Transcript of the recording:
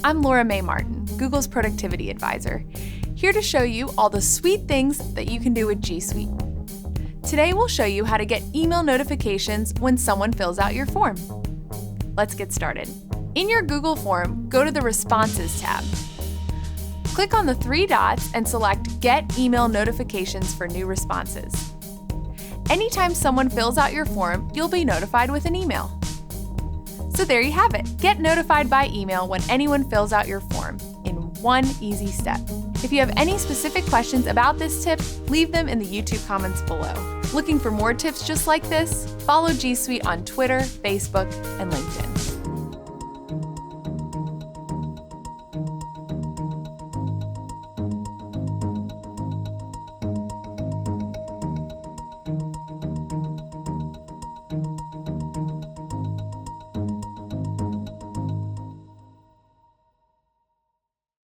I'm Laura Mae Martin, Google's productivity advisor, here to show you all the sweet things that you can do with G Suite. Today we'll show you how to get email notifications when someone fills out your form. Let's get started. In your Google form, go to the Responses tab. Click on the three dots and select Get Email Notifications for new responses. Anytime someone fills out your form, you'll be notified with an email. So there you have it. Get notified by email when anyone fills out your form in one easy step. If you have any specific questions about this tip, leave them in the YouTube comments below. Looking for more tips just like this? Follow G Suite on Twitter, Facebook, and LinkedIn.